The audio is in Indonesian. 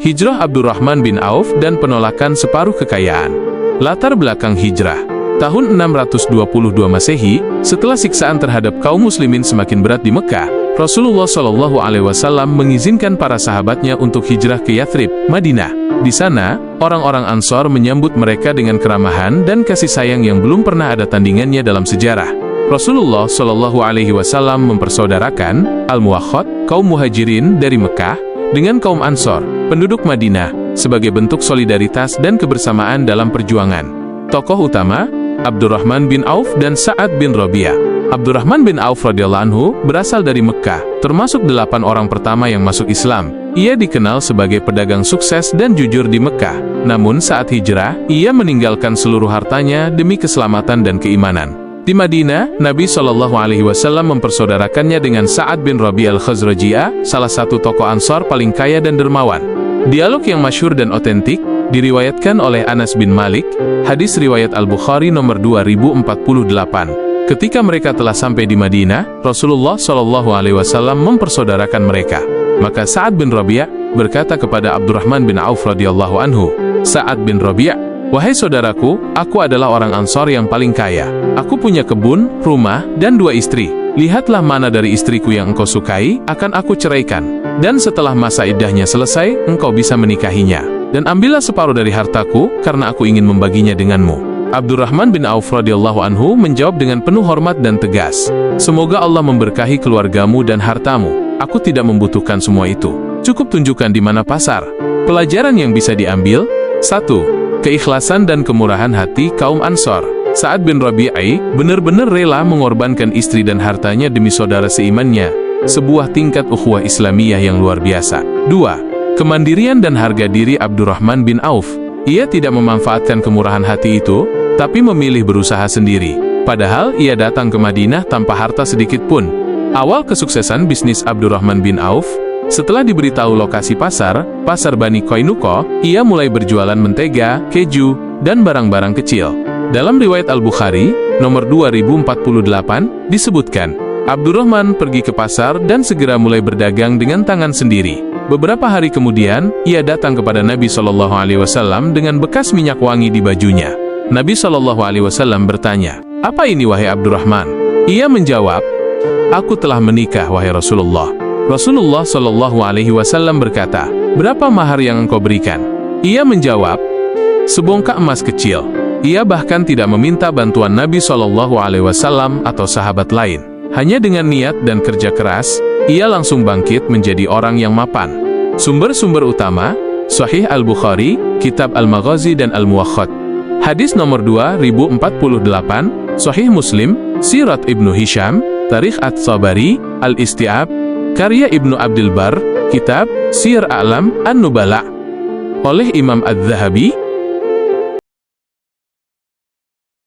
Hijrah Abdurrahman bin Auf dan penolakan separuh kekayaan. Latar belakang hijrah. Tahun 622 Masehi, setelah siksaan terhadap kaum muslimin semakin berat di Mekah, Rasulullah Shallallahu Alaihi Wasallam mengizinkan para sahabatnya untuk hijrah ke Yathrib, Madinah. Di sana, orang-orang Ansor menyambut mereka dengan keramahan dan kasih sayang yang belum pernah ada tandingannya dalam sejarah. Rasulullah Shallallahu Alaihi Wasallam mempersaudarakan Al-Muwakhot, kaum Muhajirin dari Mekah, dengan kaum Ansor, penduduk Madinah, sebagai bentuk solidaritas dan kebersamaan dalam perjuangan. Tokoh utama, Abdurrahman bin Auf dan Sa'ad bin Rabi'ah. Abdurrahman bin Auf radhiyallahu anhu berasal dari Mekah, termasuk 8 orang pertama yang masuk Islam. Ia dikenal sebagai pedagang sukses dan jujur di Mekah. Namun saat hijrah, ia meninggalkan seluruh hartanya demi keselamatan dan keimanan. Di Madinah, Nabi Shallallahu Alaihi Wasallam mempersaudarakannya dengan Sa'ad bin Rabi' al-Khazrajiyah, salah satu tokoh Ansor paling kaya dan dermawan. Dialog yang masyhur dan otentik diriwayatkan oleh Anas bin Malik, hadis riwayat Al-Bukhari nomor 2048. Ketika mereka telah sampai di Madinah, Rasulullah Shallallahu Alaihi Wasallam mempersaudarakan mereka. Maka Sa'ad bin Rabi' berkata kepada Abdurrahman bin Auf radhiyallahu anhu, "Sa'ad bin Rabi', wahai saudaraku, aku adalah orang Ansor yang paling kaya. Aku punya kebun, rumah, dan 2 istri. Lihatlah mana dari istriku yang engkau sukai, akan aku ceraikan. Dan setelah masa iddahnya selesai, engkau bisa menikahinya. Dan ambillah separuh dari hartaku, karena aku ingin membaginya denganmu." Abdurrahman bin Auf radhiyallahu anhu menjawab dengan penuh hormat dan tegas, "Semoga Allah memberkahi keluargamu dan hartamu. Aku tidak membutuhkan semua itu. Cukup tunjukkan di mana pasar." Pelajaran yang bisa diambil: 1. Keikhlasan dan kemurahan hati kaum Ansor. Sa'ad bin Rabi'i benar-benar rela mengorbankan istri dan hartanya demi saudara seimannya. Sebuah tingkat ukhuwah Islamiyah yang luar biasa. 2. Kemandirian dan harga diri Abdurrahman bin Auf. Ia tidak memanfaatkan kemurahan hati itu, tapi memilih berusaha sendiri. Padahal ia datang ke Madinah tanpa harta sedikit pun. Awal kesuksesan bisnis Abdurrahman bin Auf, setelah diberitahu lokasi pasar Bani Qainuqa, ia mulai berjualan mentega, keju, dan barang-barang kecil. Dalam riwayat Al-Bukhari, nomor 2048, disebutkan, Abdurrahman pergi ke pasar dan segera mulai berdagang dengan tangan sendiri. Beberapa hari kemudian, ia datang kepada Nabi Shallallahu Alaihi Wasallam dengan bekas minyak wangi di bajunya. Nabi Shallallahu Alaihi Wasallam bertanya, "Apa ini wahai Abdurrahman?" Ia menjawab, "Aku telah menikah wahai Rasulullah." Rasulullah Shallallahu Alaihi Wasallam berkata, "Berapa mahar yang engkau berikan?" Ia menjawab, "Sebongkah emas kecil." Ia bahkan tidak meminta bantuan Nabi Shallallahu Alaihi Wasallam atau sahabat lain. Hanya dengan niat dan kerja keras, ia langsung bangkit menjadi orang yang mapan. Sumber-sumber utama, Sahih Al-Bukhari, Kitab Al-Maghazi dan Al-Muwakhot. Hadis nomor 2048, Sahih Muslim, Sirat Ibnu Hisham, Tarikh At-Tabari, Al-Isti'ab, karya Ibnu Abdul Bar, Kitab Siyar A'lam An-Nubala. Oleh Imam Adz-Dzahabi,